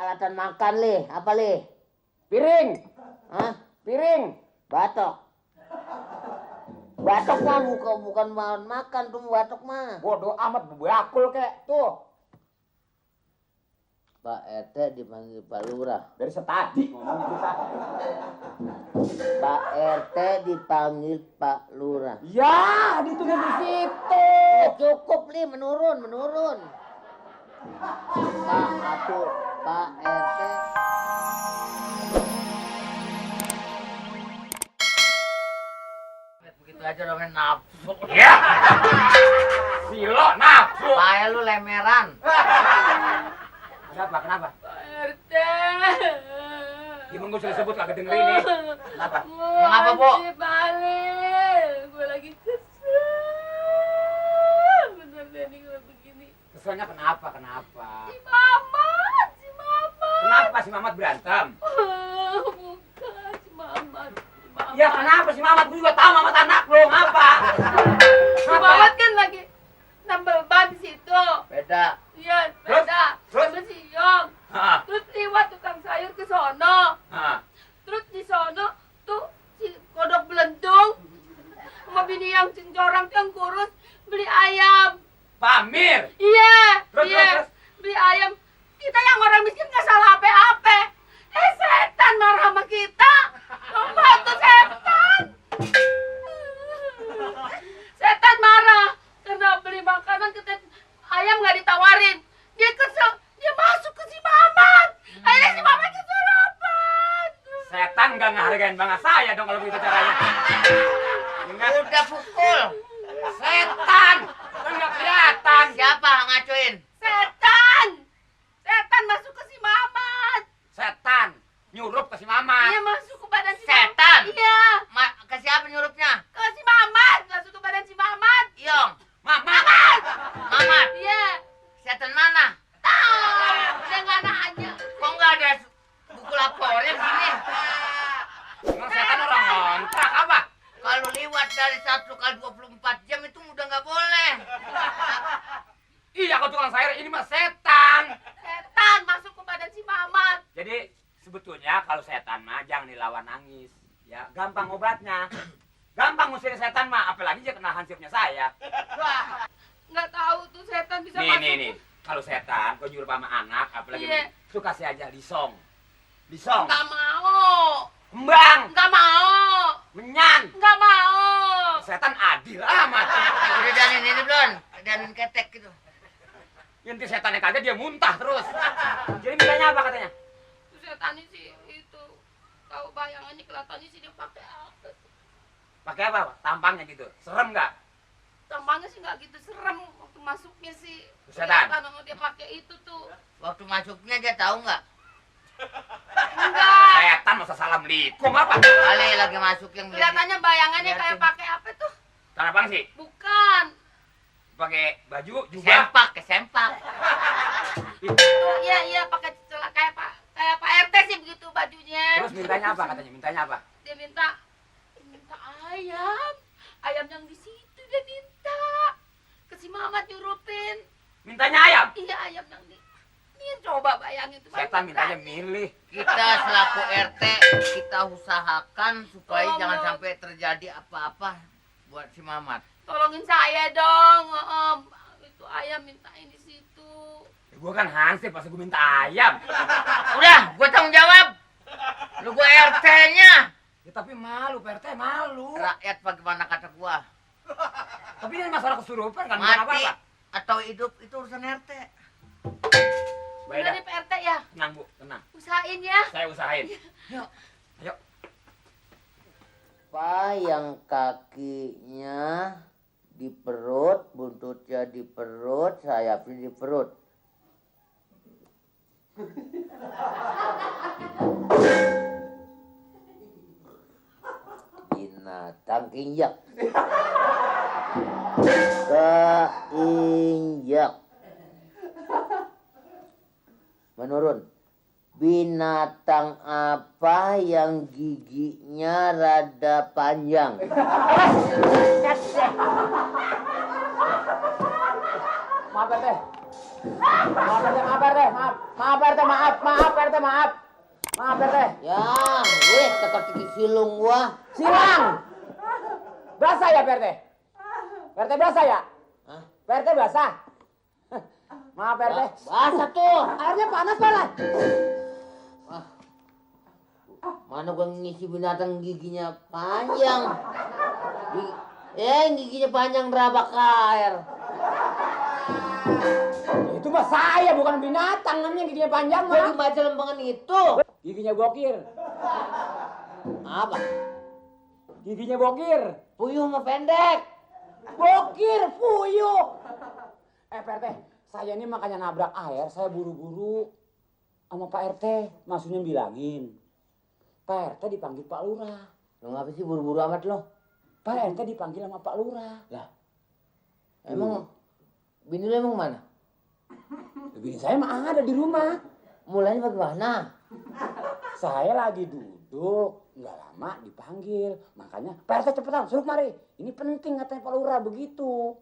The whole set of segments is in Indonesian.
alatan makan le, apa le? Piring. Hah? Piring. Batok. Batok mah bukan makan tuh batok mah. Bodoh amat bakul kek. Tuh. Pak RT dipanggil Pak Lurah. Dari setadi ngomong kita. Pak RT dipanggil Pak Lurah. Ya, ditulis di situ. Cukup li, menurun. Pak atuh, Pak RT. Begitu aja namanya nafsu. Ya. Silo nafsu. Paya lu lemeran. Ada apa? Kenapa? Pak RT. Gimana gue sudah sebut kagak dengerin nih. Kenapa? Kenapa, Bu? Balik. Gue lagi kesel. Bener deh nih kalau begini. Keselnya kenapa? Si Mamat. Kenapa si Mamat berantem? Bukan si Mamat. Ya kenapa si Mamat? Gue juga tahu Mamat anak lo. Ngapa? Si Mamat kan lagi nambel ban di situ. Beda. Iya, Terus? beda. Terus? Sama si Yong. Hah? Terus liwat tukang sayur ke sono. Hah? Terus di sono tuh si kodok belentung sama bini yang cincorang tuh yang kurus beli ayam. Pamir. Iya, Terus, iya. terus? Beli ayam. Kita yang orang miskin nggak salah apa-apa. Setan marah sama kita. Membantu setan. Setan marah karena beli makanan kita ayam nggak ditawarin. Dia kesel, dia masuk ke si Mamat. Akhirnya si Mamat kesurupan. Setan gak ngehargain bangga saya dong kalau begitu caranya. Ingat? Udah pukul. Setan. Kan gak kelihatan. Siapa ngacuin? Setan. Setan masuk ke si Mamat. Setan. Nyurup ke si Mamat. Dia masuk ke badan si Setan? Mamat. Iya. Ke siapa nyurupnya? Ke si Mamat. Masuk ke badan si Mamat. Yong. Mamat. Mamat. Iya. Setan mana? Tahu. Dia nggak nanya. Kok nggak ada buku lapornya begini? Emang setan orang ngontrak apa? Kalau lewat dari 1 kali 24 jam itu udah nggak boleh. Iya, kalau tukang sayur ini mah setan. Setan masuk ke badan si Mamat. Jadi sebetulnya kalau setan mah jangan dilawan nangis. Ya, gampang obatnya. Gampang ngusir setan mah, apalagi dia kena hansipnya saya. Wah, nggak tahu tuh setan bisa Nih, masuk. nih. Kalau setan, kau nyuruh sama anak, apalagi Iya. itu kasih aja lisong. Lisong. Nggak mau. Kembang. Nggak mau. Menyan. Nggak mau. Setan adil amat. Udah danin ini belum? Danin ketek gitu. Inti setannya kagak dia muntah terus. Jadi mintanya apa katanya? Tuh setannya sih itu. Tahu bayangannya kelihatannya sih dia pakai apa? Pakai apa? Tampangnya gitu. Serem nggak? Tampangnya sih nggak gitu serem. Waktu masuknya sih. Setan? Kelihatan dia pakai itu tuh. Waktu masuknya dia tahu nggak? Enggak. Setan masa assalamualaikum apa? Kali lagi masuk yang Kelihatannya bayangannya kayak Liatin. pakai apa tuh? Tanah bang sih? Bukan. Pakai baju juga. sempak, kesempak. Iya pakai celana kayak Pak RT sih begitu bajunya. Terus mintanya apa katanya? Mintanya apa? Dia minta ayam. Ayam yang di situ dia minta. Ke si Mamat nyurupin. Mintanya ayam. Iya ayam yang di. Ini coba bayangin tuh. Setan mintanya milih. Kita selaku RT kita usahakan supaya Tolong jangan dong. sampai terjadi apa-apa buat si Mamat. Tolongin saya dong. Itu ayam mintain di situ. Gue kan hansip pas gue minta ayam. Udah, gue tanggung jawab. Lu gue RT-nya. Ya tapi malu, PRT malu. Rakyat bagaimana kata gua? Tapi ini masalah kesurupan kan bukan Mati apa-apa. atau hidup itu urusan RT. Udah Beda. nih Pak RT ya. Tenang Bu, tenang. Usahain ya. Saya usahain. Yuk. Ayo. Pak yang kakinya di perut, buntutnya di perut, sayapnya di perut. Binatang keinjak. Keinjak. Menurun. Binatang apa yang giginya rada panjang? Maaf PRT. Maaf Pak RT, maaf Pak RT, maaf. Maaf Pak RT, maaf. Maaf Pak RT, maaf. Maaf Pak RT. Ya, weh, teka-teki silung gua. Silang. Basah ya Pak RT? Pak RT basah ya? Hah? Pak RT basah? Maaf Pak RT. Basah tuh. Airnya panas malah. Ah. Mana gua ngisi binatang giginya panjang. Giginya panjang derabak air. Itu mah saya bukan binatang, namanya giginya panjang Gua mah. dibaca lempengan itu. Giginya bokir. Apa? Giginya bokir. Puyuh sama pendek. Bokir, puyuh. Pak RT, saya ini makanya nabrak air, saya buru-buru sama Pak RT. Maksudnya bilangin, Pak RT dipanggil Pak Lurah. Lo ngapa sih buru-buru amat lo? Pak RT dipanggil sama Pak Lurah. Lah, emang bini lo emang mana? Bini saya mah ada di rumah. Mulanya bagaimana? Saya lagi duduk, nggak lama dipanggil. Makanya, Pak RT cepetan, suruh mari. Ini penting katanya Pak Lurah begitu.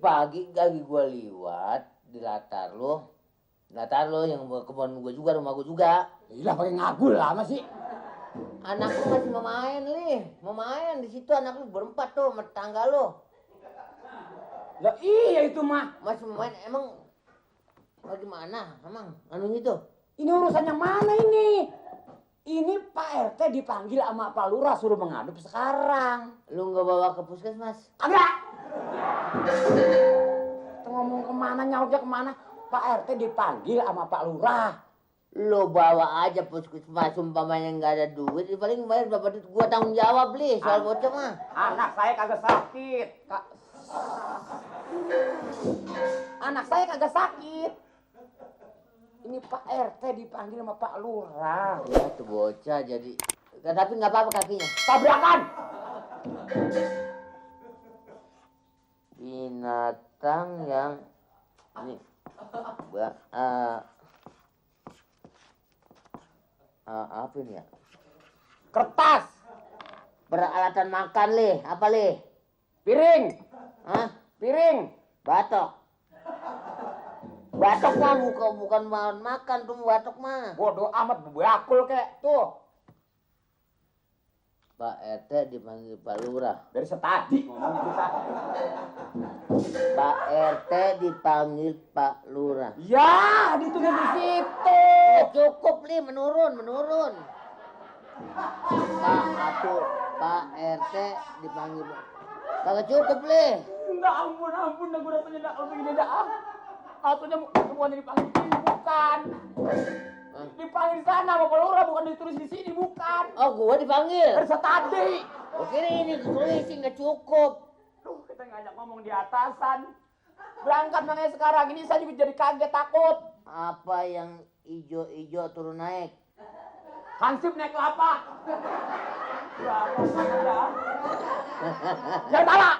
Pagi lagi gua liwat di latar lo yang kebun gua juga, rumah gua juga. Iyalah pakai ngagul lama sih. Anak lu masih mau main di situ, anak lu berempat tuh sama tetangga lo. Lah iya itu mah. Masih mau main, emang bagaimana emang anunya tuh? Ini urusan yang mana ini? Ini Pak RT dipanggil sama Pak Lurah suruh mengadop sekarang. Lu nggak bawa ke puskesmas? Agak. Kita ngomong kemana, nyautnya kemana? Pak RT dipanggil sama Pak Lurah. Lu bawa aja puskesmas, umpamanya nggak ada duit, paling bayar berapa duit, gua tanggung jawab li soal bocah mah. Anak saya kagak sakit. Anak saya kagak sakit. Ini Pak RT dipanggil sama Pak Lurah. Ya tuh bocah jadi, tapi nggak apa-apa kakinya. Tabrakan. Binatang yang ini apa ini ya? Kertas. Peralatan makan li, apa li? Piring. Hah? Piring. Batok. Batok mah bukan bahan makan tuh batok mah. Bodoh amat bakul kek. Tuh. Pak RT dipanggil Pak Lurah. Dari setadi ngomong kita. Pak RT dipanggil Pak Lurah. Ya, ditulis di situ. Cukup li, menurun. Pak RT dipanggil. Kagak cukup li. Enggak, ampun, gue rasanya enggak kalau begini dah. Atunya bukan dipanggil di sini, bukan. Dipanggil di sana sama Pak Lurah, bukan ditulis di sini, bukan. Oh, gua dipanggil. Dari setadi. Oke ini ditulis nggak cukup. Duh, kita ngajak ngomong di atasan. Berangkat makanya sekarang ini saya juga jadi kaget takut. Apa yang ijo-ijo turun naik? Hansip naik kelapa. Jangan salah.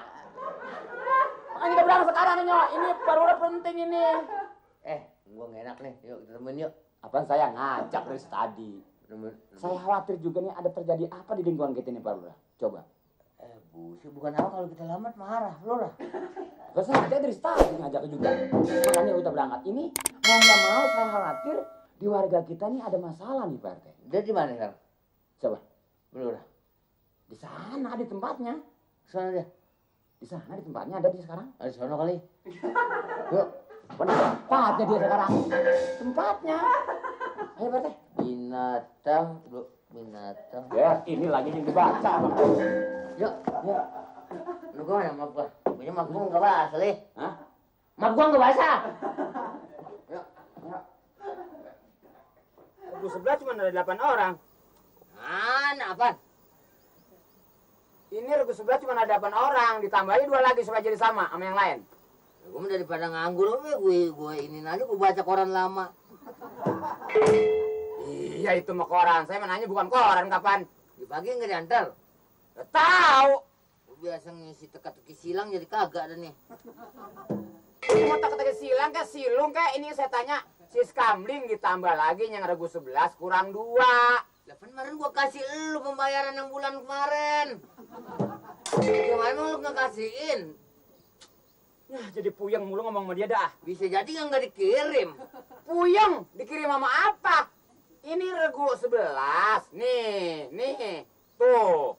Makanya kita berangkat sekarang ini baru penting ini. Gua nggak enak nih. Yuk kita temen yuk. Apaan saya ngajak dari tadi. Saya khawatir juga nih ada terjadi apa di lingkungan kita ini Pak Lurah. Coba. Bukan apa kalau kita lambat marah, Lurah. Gak sengaja dari tadi ngajak juga. Makanya kita berangkat ini mau nggak mau saya khawatir di warga kita nih ada masalah nih Pak RT. Dia di mana sekarang? Coba. Lurah. Di sana di tempatnya. Sana dia. Di sana di tempatnya ada dia sekarang. Ada sono kali. Yuk. Tempatnya dia sekarang. Tempatnya. Ayo Pak RT. Binatang. Ya, ini lagi yang dibaca. Yuk. Lu gua mana map gua? Punya map gua nggak bahasa li. Hah? Map gua nggak bahasa. Yuk. Regu sebelah cuma ada 8 orang. Apa? Ini regu sebelah cuma ada 8 orang. Ditambahin 2 lagi supaya jadi sama yang lain. Gua daripada nganggur, gue ini aja gua baca koran lama. Iya itu mah koran. Saya menanya bukan koran kapan. Di pagi nggak diantar. Tahu. Gua biasa ngisi teka-teki silang jadi kagak ada nih. Mau teka-teki silang ke silung kayak ini saya tanya. Si Skamling ditambah lagi yang regu 11 kurang 2. Lah kemarin gua kasih lu pembayaran yang bulan kemarin. Gimana lu nggak kasihin? Nah, jadi puyeng mulu ngomong sama dia dah. Bisa jadi nggak dikirim. Puyeng, dikirim sama apa? Ini regu 11. Nih. Tuh.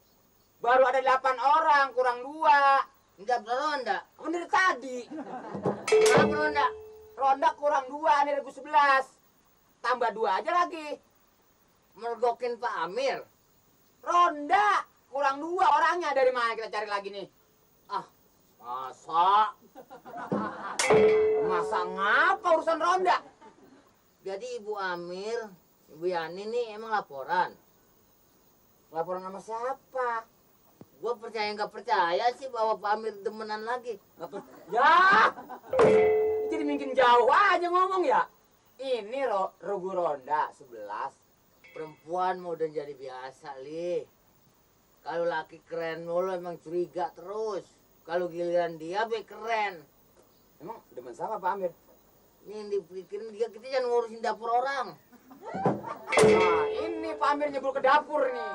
Baru ada 8 orang, kurang 2. Enggak beronda. Kan dari tadi. Enggak beronda. Ronda kurang 2, ini regu 11. Tambah 2 aja lagi. Mergokin Pak Amir. Ronda kurang 2 orangnya, dari mana kita cari lagi nih? Ah, masa ngapa urusan ronda? Jadi Ibu Amir, Ibu Yani nih emang laporan. Laporan sama siapa? Gue percaya nggak percaya sih bahwa Pak Amir demenan lagi. Ya, jadi mungkin jauh aja ngomong ya. Ini regu ronda 11. Perempuan mau udah jadi biasa, Li. Kalau laki keren mulu emang curiga terus. Kalau giliran dia be keren. Emang demen sama Pak Amir? Ini yang dipikirin dia, kita jangan ngurusin dapur orang. Nah, ini Pak Amir nyebul ke dapur nih.